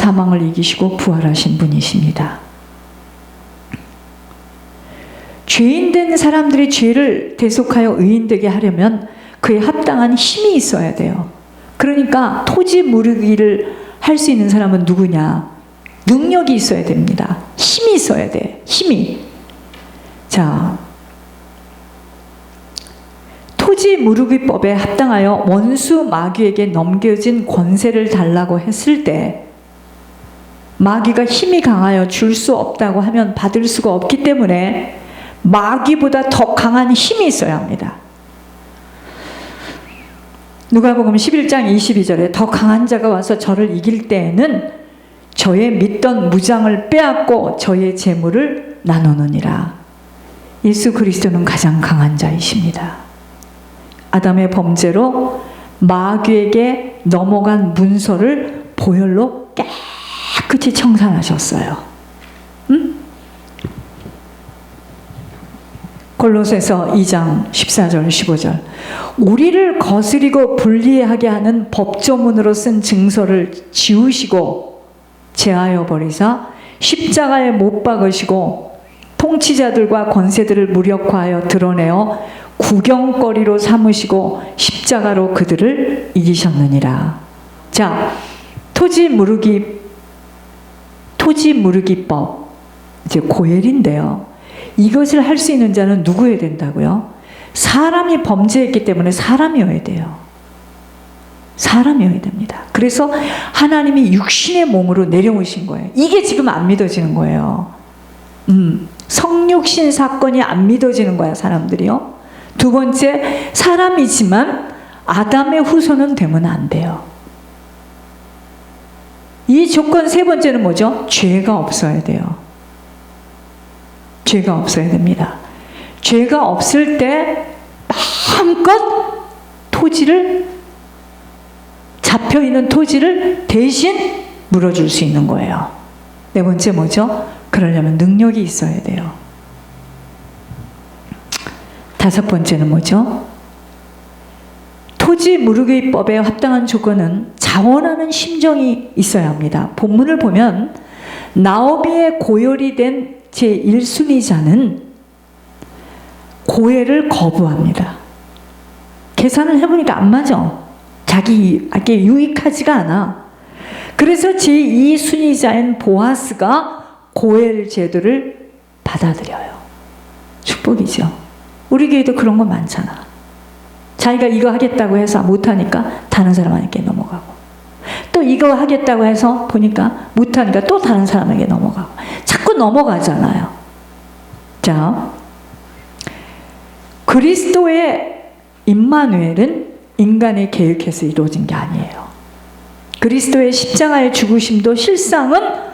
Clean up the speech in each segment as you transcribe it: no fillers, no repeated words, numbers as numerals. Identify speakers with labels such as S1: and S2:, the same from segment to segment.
S1: 사망을 이기시고 부활하신 분이십니다. 죄인된 사람들이 죄를 대속하여 의인되게 하려면 그에 합당한 힘이 있어야 돼요. 그러니까 토지 무르기를 할 수 있는 사람은 누구냐? 능력이 있어야 됩니다. 힘이 있어야 돼. 힘이. 자, 토지 무르기법에 합당하여 원수 마귀에게 넘겨진 권세를 달라고 했을 때 마귀가 힘이 강하여 줄 수 없다고 하면 받을 수가 없기 때문에 마귀보다 더 강한 힘이 있어야 합니다. 누가복음 11장 22절에 더 강한 자가 와서 저를 이길 때에는 저의 믿던 무장을 빼앗고 저의 재물을 나누느니라. 예수 그리스도는 가장 강한 자이십니다. 아담의 범죄로 마귀에게 넘어간 문서를 보혈로 깨끗이 청산하셨어요. 응? 골로새서 2장 14절 15절 우리를 거스리고 불리하게 하는 법조문으로 쓴 증서를 지우시고 제하여 버리사 십자가에 못 박으시고 통치자들과 권세들을 무력화하여 드러내어 구경거리로 삼으시고 십자가로 그들을 이기셨느니라. 자, 토지 무르기법 이제 고엘인데요. 이것을 할 수 있는 자는 누구여야 된다고요? 사람이 범죄했기 때문에 사람이어야 돼요. 사람이어야 됩니다. 그래서 하나님이 육신의 몸으로 내려오신 거예요. 이게 지금 안 믿어지는 거예요. 성육신 사건이 안 믿어지는 거야, 사람들이요. 두 번째, 사람이지만 아담의 후손은 되면 안 돼요. 이 조건 세 번째는 뭐죠? 죄가 없어야 돼요. 죄가 없어야 됩니다. 죄가 없을 때 마음껏 토지를, 잡혀있는 토지를 대신 물어줄 수 있는 거예요. 네 번째 뭐죠? 그러려면 능력이 있어야 돼요. 다섯 번째는 뭐죠? 토지 무르기법에 합당한 조건은 자원하는 심정이 있어야 합니다. 본문을 보면 나오미의 고열이 된 제1순위자는 고해를 거부합니다. 계산을 해보니까 안 맞아. 자기에게 유익하지가 않아. 그래서 제2순위자인 보아스가 고해 제도를 받아들여요. 축복이죠. 우리 교회도 그런 거 많잖아. 자기가 이거 하겠다고 해서 못하니까 다른 사람에게 넘어가고, 또 이거 하겠다고 해서 보니까 못하니까 또 다른 사람에게 넘어가고, 자꾸 넘어가잖아요. 자, 그리스도의 임마누엘은 인간의 계획에서 이루어진 게 아니에요. 그리스도의 십자가의 죽으심도 실상은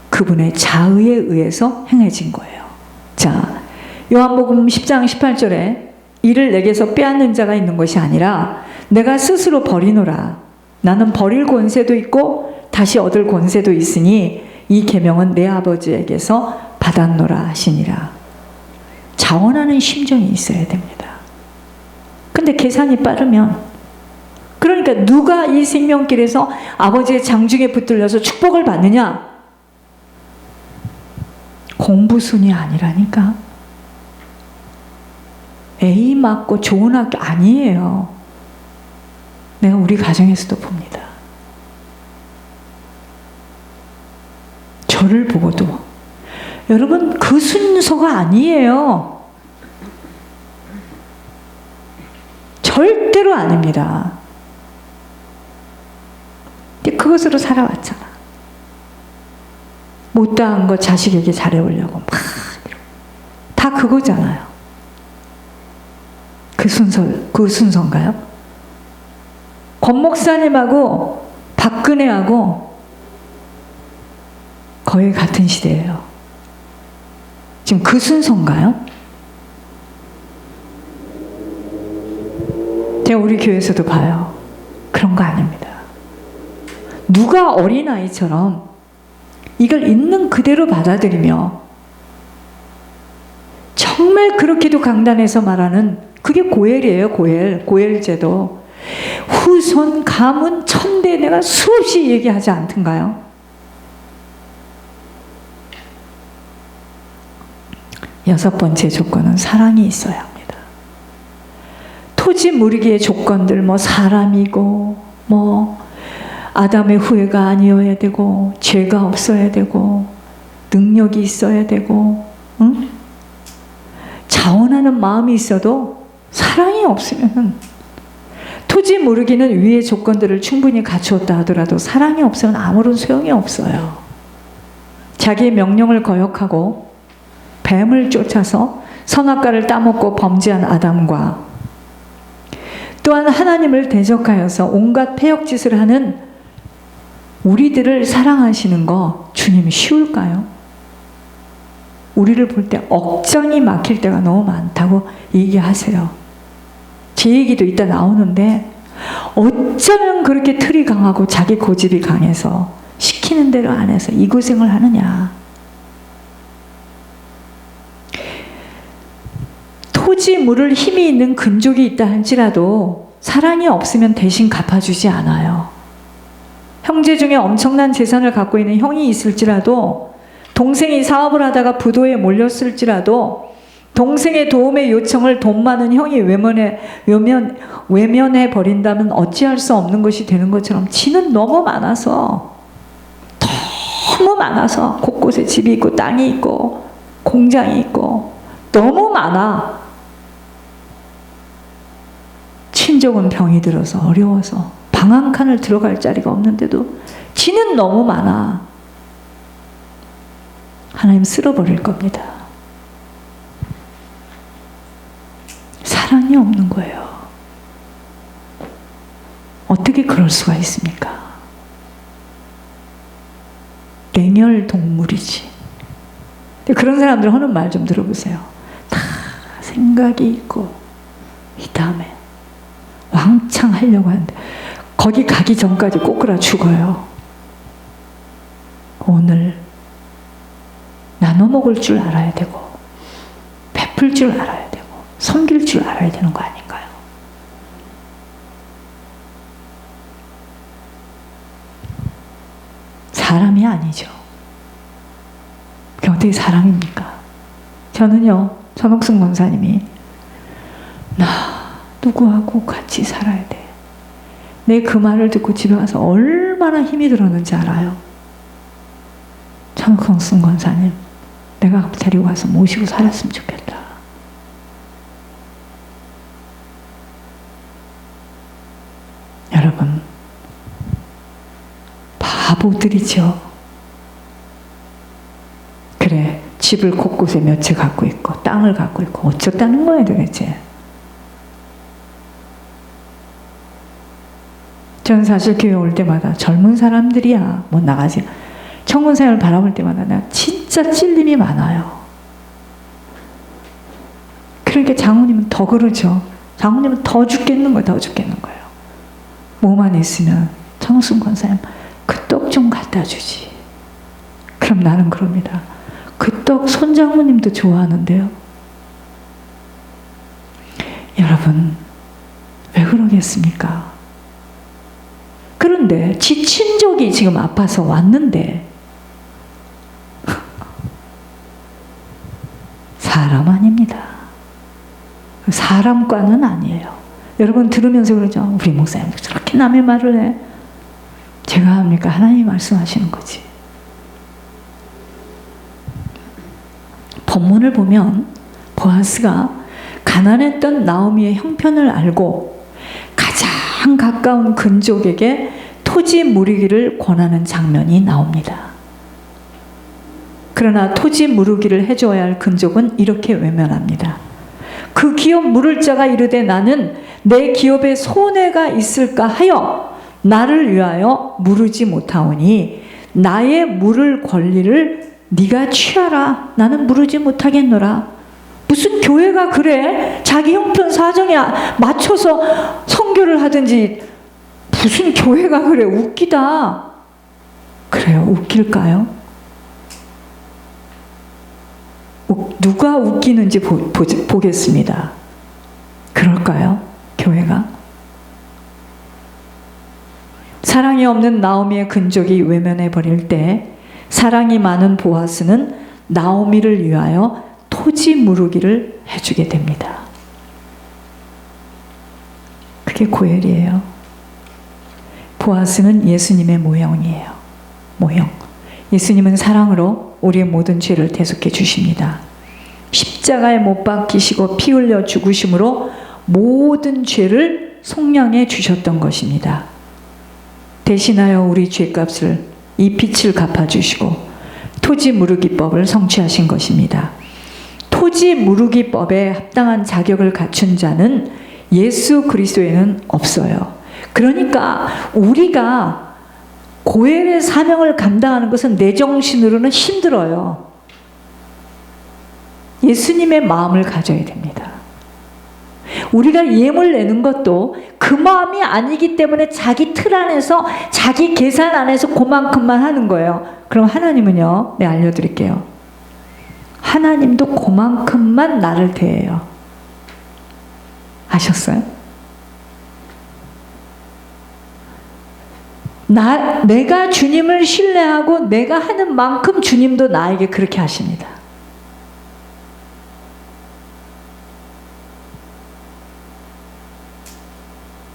S1: 그분의 자의에 의해서 행해진 거예요. 자, 요한복음 10장 18절에 이를 내게서 빼앗는 자가 있는 것이 아니라 내가 스스로 버리노라. 나는 버릴 권세도 있고 다시 얻을 권세도 있으니 이 계명은 내 아버지에게서 받았노라 하시니라. 자원하는 심정이 있어야 됩니다. 근데 계산이 빠르면, 그러니까 누가 이 생명길에서 아버지의 장중에 붙들려서 축복을 받느냐? 공부순이 아니라니까. A 맞고 좋은 학교 아니에요. 내가 우리 가정에서도 봅니다. 저를 보고도, 여러분 그 순서가 아니에요. 절대로 아닙니다. 그것으로 살아왔잖아. 못다한 거 자식에게 잘해오려고 막 다 그거잖아요. 그 순서인가요? 권 목사님하고 박근혜하고 거의 같은 시대예요. 지금 그 순서인가요? 제가 우리 교회에서도 봐요. 그런 거 아닙니다. 누가 어린아이처럼 이걸 있는 그대로 받아들이며 정말 그렇게도 강단에서 말하는, 그게 고엘이에요. 고엘 제도. 후손, 가문, 천대 내가 수없이 얘기하지 않던가요? 여섯 번째 조건은 사랑이 있어야 합니다. 토지 무르기의 조건들, 사람이고, 아담의 후예가 아니어야 되고, 죄가 없어야 되고, 능력이 있어야 되고, 응? 자원하는 마음이 있어도 사랑이 없으면, 토지 무르기는 위의 조건들을 충분히 갖추었다 하더라도 사랑이 없으면 아무런 소용이 없어요. 자기의 명령을 거역하고 뱀을 쫓아서 선악과를 따먹고 범죄한 아담과 또한 하나님을 대적하여서 온갖 패역짓을 하는 우리들을 사랑하시는 거 주님 쉬울까요? 우리를 볼 때 억장이 막힐 때가 너무 많다고 얘기하세요. 제 얘기도 이따 나오는데 어쩌면 그렇게 틀이 강하고 자기 고집이 강해서 시키는 대로 안 해서 이 고생을 하느냐. 토지 물을 힘이 있는 근족이 있다 할지라도 사랑이 없으면 대신 갚아주지 않아요. 형제 중에 엄청난 재산을 갖고 있는 형이 있을지라도, 동생이 사업을 하다가 부도에 몰렸을지라도 동생의 도움의 요청을 돈 많은 형이 외면해 버린다면 어찌할 수 없는 것이 되는 것처럼, 지는 너무 많아서 곳곳에 집이 있고 땅이 있고 공장이 있고 너무 많아. 친족은 병이 들어서 어려워서 방 한 칸을 들어갈 자리가 없는데도 지는 너무 많아. 하나님 쓸어버릴 겁니다. 사랑이 없는 거예요. 어떻게 그럴 수가 있습니까? 냉혈 동물이지. 그런 사람들 하는 말 좀 들어보세요. 다 생각이 있고 이 다음에 왕창 하려고 하는데 거기 가기 전까지 꼬꾸라 죽어요. 오늘 나눠 먹을 줄 알아야 되고 베풀 줄 알아야 되고 섬길 줄 알아야 되는 거 아닌가요? 사람이 아니죠. 그게 어떻게 사람입니까? 저는요, 전옥승 권사님이 나 누구하고 같이 살아야 돼. 내 그 말을 듣고 집에 가서 얼마나 힘이 들었는지 알아요? 전옥승 권사님, 내가 데리고 가서 모시고 살았으면 좋겠다. 여러분, 바보들이죠. 그래, 집을 곳곳에 몇 채 갖고 있고 땅을 갖고 있고 어쩌다는 거야 도대체. 저는 사실 교회 올 때마다 젊은 사람들이야 못 나가지. 청군생활을 바라볼 때마다 내가 진짜 찔림이 많아요. 그러니까 장모님은 더 그러죠. 장모님은 더 죽겠는 거예요. 더 죽겠는 거예요. 뭐만 있으면 청순 권사님 그 떡 좀 갖다 주지. 그럼 나는 그럽니다. 그 떡 손장모님도 좋아하는데요. 여러분, 왜 그러겠습니까? 그런데 지 친족이 지금 아파서 왔는데 사람 아닙니다. 사람과는 아니에요. 여러분 들으면서 그러죠. 우리 목사님 저렇게 남의 말을 해. 제가 합니까? 하나님이 말씀하시는 거지. 본문을 보면 보아스가 가난했던 나오미의 형편을 알고 가장 가까운 근족에게 토지 무르기를 권하는 장면이 나옵니다. 그러나 토지 무르기를 해줘야 할 근족은 이렇게 외면합니다. 그 기업 물을 자가 이르되 나는 내 기업에 손해가 있을까 하여 나를 위하여 무르지 못하오니 나의 물을 권리를 네가 취하라. 나는 무르지 못하겠노라. 무슨 교회가 그래? 자기 형편 사정에 맞춰서 선교를 하든지 무슨 교회가 그래? 웃기다. 그래요? 웃길까요? 누가 웃기는지 보겠습니다. 그럴까요? 교회가? 사랑이 없는 나오미의 근족이 외면해 버릴 때 사랑이 많은 보아스는 나오미를 위하여 토지 무르기를 해주게 됩니다. 그게 고엘이에요. 보아스는 예수님의 모형이에요. 모형. 예수님은 사랑으로 우리의 모든 죄를 대속해 주십니다. 십자가에 못 박히시고 피 흘려 죽으심으로 모든 죄를 속량해 주셨던 것입니다. 대신하여 우리 죄값을 이 빛을 갚아주시고 토지 무르기법을 성취하신 것입니다. 토지 무르기법에 합당한 자격을 갖춘 자는 예수 그리스도에는 없어요. 그러니까 우리가 고엘의 사명을 감당하는 것은 내 정신으로는 힘들어요. 예수님의 마음을 가져야 됩니다. 우리가 예물 내는 것도 그 마음이 아니기 때문에 자기 틀 안에서 자기 계산 안에서 그만큼만 하는 거예요. 그럼 하나님은요, 네, 알려드릴게요. 하나님도 그만큼만 나를 대해요. 아셨어요? 내가 주님을 신뢰하고 내가 하는 만큼 주님도 나에게 그렇게 하십니다.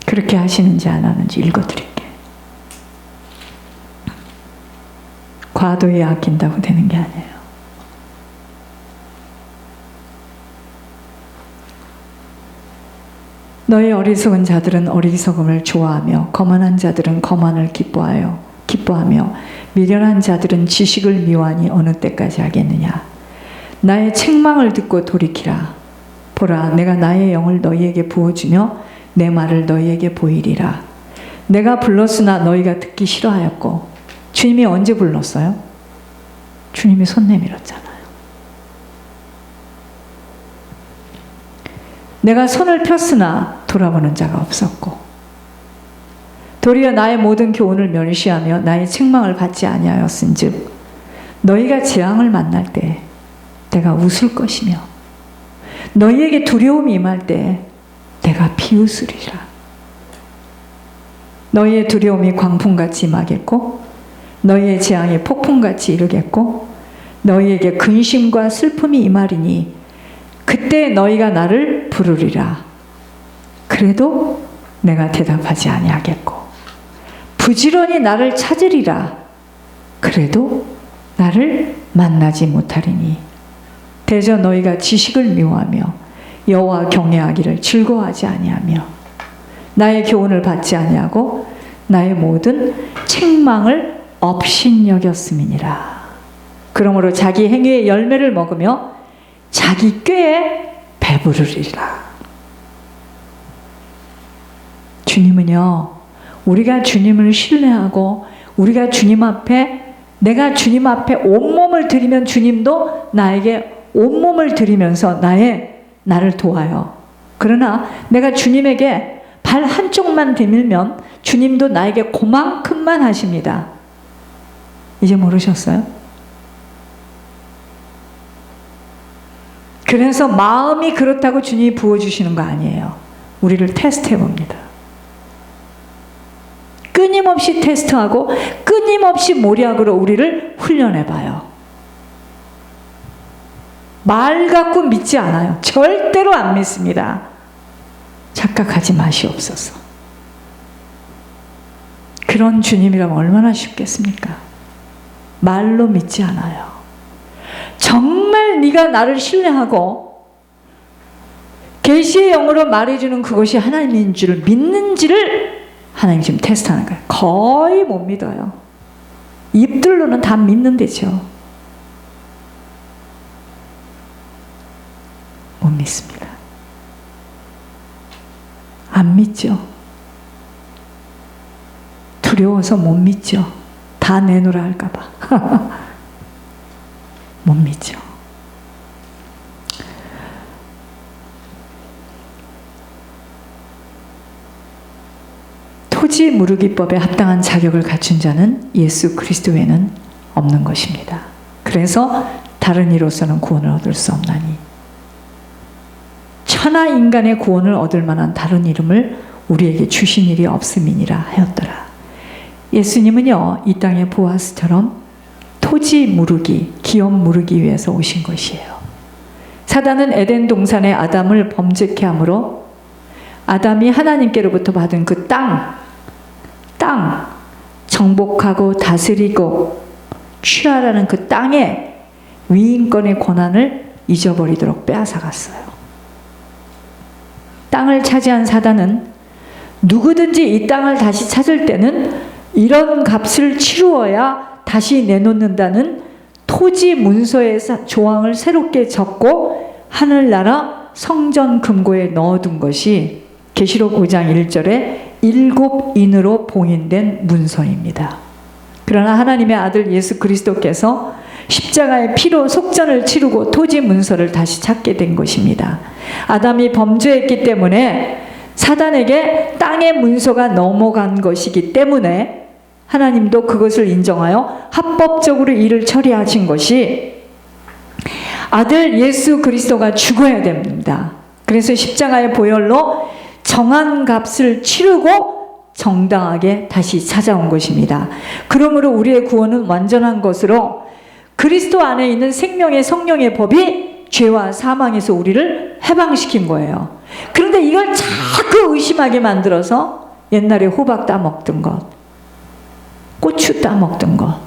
S1: 그렇게 하시는지 안 하는지 읽어드릴게요. 과도에 아낀다고 되는 게 아니에요. 너희 어리석은 자들은 어리석음을 좋아하며 거만한 자들은 거만을 기뻐하며 미련한 자들은 지식을 미워하니 어느 때까지 하겠느냐. 나의 책망을 듣고 돌이키라. 보라, 내가 나의 영을 너희에게 부어주며 내 말을 너희에게 보이리라. 내가 불렀으나 너희가 듣기 싫어하였고. 주님이 언제 불렀어요? 주님이 손 내밀었잖아요. 내가 손을 폈으나 돌아보는 자가 없었고, 도리어 나의 모든 교훈을 멸시하며 나의 책망을 받지 아니하였은즉 너희가 재앙을 만날 때 내가 웃을 것이며 너희에게 두려움이 임할 때 내가 비웃으리라. 너희의 두려움이 광풍같이 임하겠고 너희의 재앙이 폭풍같이 이르겠고 너희에게 근심과 슬픔이 임하리니 그때 너희가 나를 부르리라. 그래도 내가 대답하지 아니하겠고 부지런히 나를 찾으리라. 그래도 나를 만나지 못하리니 대저 너희가 지식을 미워하며 여호와 경외하기를 즐거워하지 아니하며 나의 교훈을 받지 아니하고 나의 모든 책망을 업신여겼음이니라. 그러므로 자기 행위의 열매를 먹으며 자기 꾀에 배부르리라. 주님은요, 우리가 주님을 신뢰하고 우리가 주님 앞에, 내가 주님 앞에 온몸을 드리면 주님도 나에게 온몸을 드리면서 나를 도와요. 그러나 내가 주님에게 발 한쪽만 내밀면 주님도 나에게 그만큼만 하십니다. 이제 모르셨어요? 그래서 마음이 그렇다고 주님이 부어주시는 거 아니에요. 우리를 테스트해 봅니다. 끊임없이 테스트하고 끊임없이 모략으로 우리를 훈련해 봐요. 말 갖고 믿지 않아요. 절대로 안 믿습니다. 착각하지 마시옵소서. 그런 주님이라면 얼마나 쉽겠습니까? 말로 믿지 않아요. 정말 네가 나를 신뢰하고 계시의 영으로 말해주는 그것이 하나님인 줄 믿는지를 하나님 지금 테스트하는 거예요. 거의 못 믿어요. 입들로는 다 믿는데죠. 못 믿습니다. 안 믿죠. 두려워서 못 믿죠. 다 내놓으라 할까봐. 못 믿죠. 토지 무르기법에 합당한 자격을 갖춘 자는 예수 그리스도에는 없는 것입니다. 그래서 다른 이로서는 구원을 얻을 수 없나니 천하 인간의 구원을 얻을 만한 다른 이름을 우리에게 주신 일이 없음이니라 하였더라. 예수님은요, 이 땅의 보아스처럼 토지 무르기, 기업 무르기 위해서 오신 것이에요. 사단은 에덴 동산의 아담을 범죄케 함으로 아담이 하나님께로부터 받은 그 땅, 정복하고 다스리고 취하라는 그 땅의 위인권의 권한을 잊어버리도록 빼앗아갔어요. 땅을 차지한 사단은 누구든지 이 땅을 다시 찾을 때는 이런 값을 치루어야 다시 내놓는다는 토지 문서의 조항을 새롭게 적고 하늘나라 성전 금고에 넣어둔 것이 계시록 5장 1절에 7인으로 봉인된 문서입니다. 그러나 하나님의 아들 예수 그리스도께서 십자가의 피로 속전을 치르고 토지 문서를 다시 찾게 된 것입니다. 아담이 범죄했기 때문에 사단에게 땅의 문서가 넘어간 것이기 때문에 하나님도 그것을 인정하여 합법적으로 일을 처리하신 것이 아들 예수 그리스도가 죽어야 됩니다. 그래서 십자가의 보혈로 정한 값을 치르고 정당하게 다시 찾아온 것입니다. 그러므로 우리의 구원은 완전한 것으로 그리스도 안에 있는 생명의 성령의 법이 죄와 사망에서 우리를 해방시킨 거예요. 그런데 이걸 자꾸 의심하게 만들어서 옛날에 호박 따먹던 것, 고추 따먹던 것,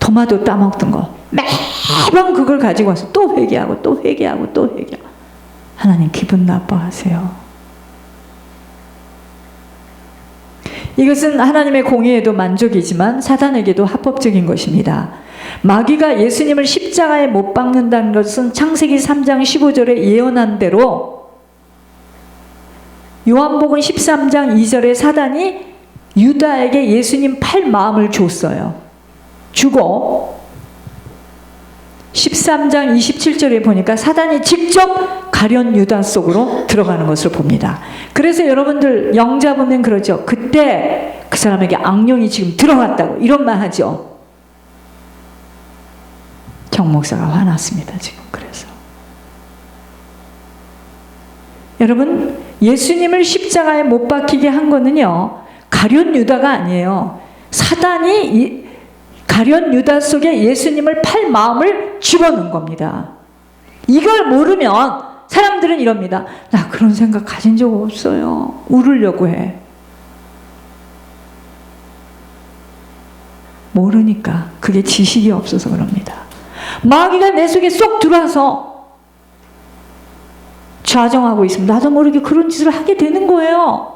S1: 토마토 따먹던 것, 매번 그걸 가지고 와서 또 회개하고 또 회개하고 또 회개하고. 하나님 기분 나빠하세요. 이것은 하나님의 공의에도 만족이지만 사단에게도 합법적인 것입니다. 마귀가 예수님을 십자가에 못 박는다는 것은 창세기 3장 15절에 예언한 대로 요한복음 13장 2절에 사단이 유다에게 예수님 팔 마음을 줬어요. 주고 13장 27절에 보니까 사단이 직접 가룟 유다 속으로 들어가는 것을 봅니다. 그래서 여러분들 영 잡으면 그러죠. 그때 그 사람에게 악령이 지금 들어갔다고 이런 말 하죠. 정 목사가 화났습니다. 지금 그래서 여러분 예수님을 십자가에 못 박히게 한 거는요 가룟 유다가 아니에요. 사단이 가룟 유다 속에 예수님을 팔 마음을 집어넣은 겁니다. 이걸 모르면 사람들은 이럽니다. 나 그런 생각 가진 적 없어요. 울으려고 해. 모르니까. 그게 지식이 없어서 그럽니다. 마귀가 내 속에 쏙 들어와서 좌정하고 있으면 나도 모르게 그런 짓을 하게 되는 거예요.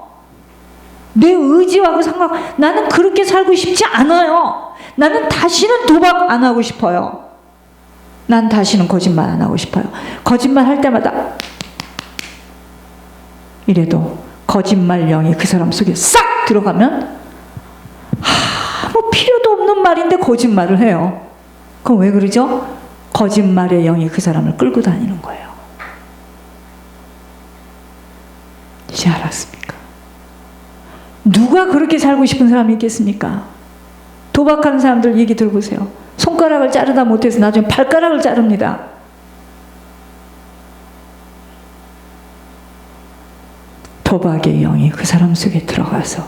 S1: 내 의지와 그 상관, 나는 그렇게 살고 싶지 않아요. 나는 다시는 도박 안 하고 싶어요. 난 다시는 거짓말 안 하고 싶어요. 거짓말 할 때마다 이래도 거짓말 영이 그 사람 속에 싹 들어가면 아무 필요도 없는 말인데 거짓말을 해요. 그럼 왜 그러죠? 거짓말의 영이 그 사람을 끌고 다니는 거예요. 이제 알았습니까? 누가 그렇게 살고 싶은 사람이 있겠습니까? 도박하는 사람들 얘기 들어보세요. 손가락을 자르다 못해서 나중에 발가락을 자릅니다. 도박의 영이 그 사람 속에 들어가서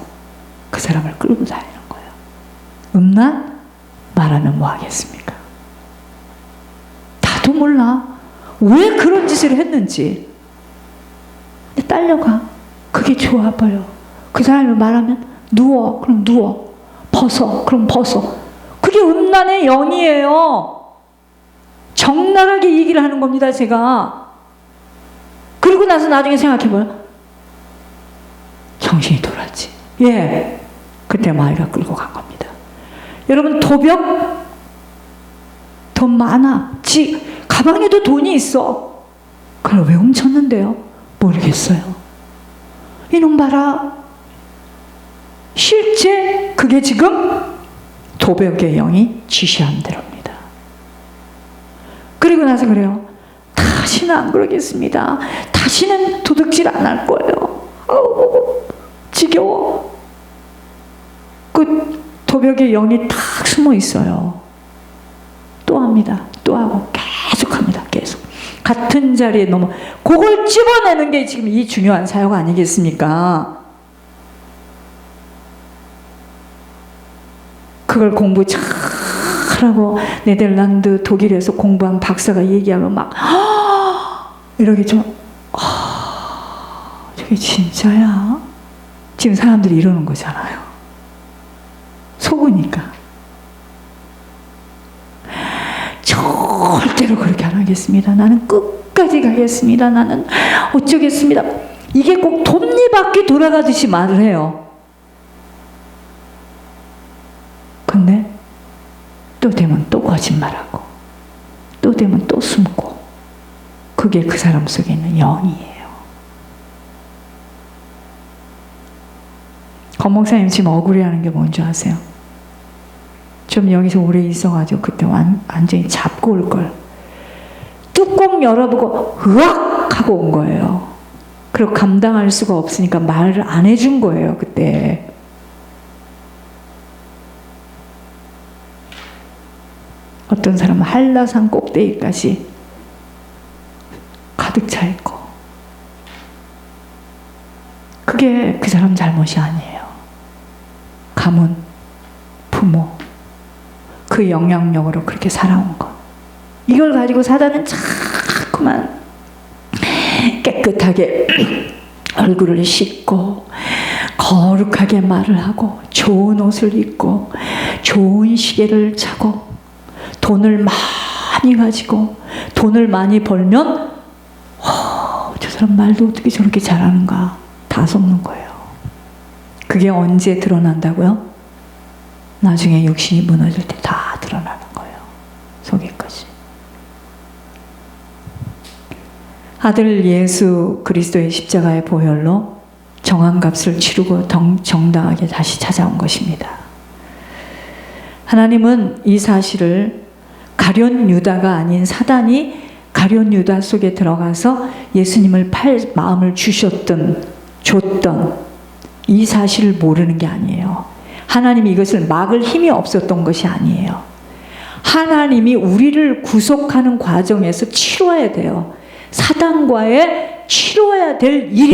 S1: 그 사람을 끌고 다니는 거예요. 음란? 말하면 뭐 하겠습니까? 나도 몰라. 왜 그런 짓을 했는지. 근데 딸려가. 그게 좋아 보여. 그 사람이 말하면 누워. 그럼 누워. 벗어. 그럼 벗어. 그게 음란의 영이에요. 적나라하게 얘기를 하는 겁니다. 제가. 그리고 나서 나중에 생각해봐요. 정신이 돌았지. 예. 그때 마귀가 끌고 간 겁니다. 여러분 도벽 돈 많아. 가방에도 돈이 있어. 그걸 왜 훔쳤는데요? 모르겠어요. 이놈 봐라. 실제 그게 지금 도벽의 영이 지시한 대로입니다. 그리고 나서 그래요. 다시는 안 그러겠습니다. 다시는 도둑질 안 할 거예요. 아우, 지겨워. 그 도벽의 영이 탁 숨어 있어요. 또 합니다. 또 하고 계속 합니다. 계속. 같은 자리에 그걸 찝어내는 게 지금 이 중요한 사역 아니겠습니까? 그걸 공부 잘하고 네덜란드, 독일에서 공부한 박사가 얘기하면 막 이렇게 좀 저게 진짜야? 지금 사람들이 이러는 거잖아요. 속으니까. 절대로 그렇게 안 하겠습니다. 나는 끝까지 가겠습니다. 나는 어쩌겠습니다. 이게 꼭 톱니바퀴 돌아가듯이 말을 해요. 근데 또 되면 또 거짓말하고 또 되면 또 숨고 그게 그 사람 속에 있는 영이에요. 권목사님 지금 억울해하는 게 뭔지 아세요? 좀 여기서 오래 있어가지고 그때 완전히 잡고 올걸. 뚜껑 열어보고 으악 하고 온 거예요. 그리고 감당할 수가 없으니까 말을 안 해준 거예요. 그때. 어떤 사람은 한라산 꼭대기까지 가득 차 있고 그게 그 사람 잘못이 아니에요. 가문, 부모 그 영향력으로 그렇게 살아온 것. 이걸 가지고 사단은 자꾸만 깨끗하게 얼굴을 씻고 거룩하게 말을 하고 좋은 옷을 입고 좋은 시계를 차고 돈을 많이 가지고 돈을 많이 벌면 저 사람 말도 어떻게 저렇게 잘하는가 다 속는 거예요. 그게 언제 드러난다고요? 나중에 육신이 무너질 때 다 드러나는 거예요. 속에까지. 아들 예수 그리스도의 십자가의 보혈로 정한값을 치르고 정당하게 다시 찾아온 것입니다. 하나님은 이 사실을 가룟 유다가 아닌 사단이 가룟 유다 속에 들어가서 예수님을 팔 마음을 줬던 이 사실을 모르는 게 아니에요. 하나님이 이것을 막을 힘이 없었던 것이 아니에요. 하나님이 우리를 구속하는 과정에서 치러야 돼요. 사단과의 치러야 될 일이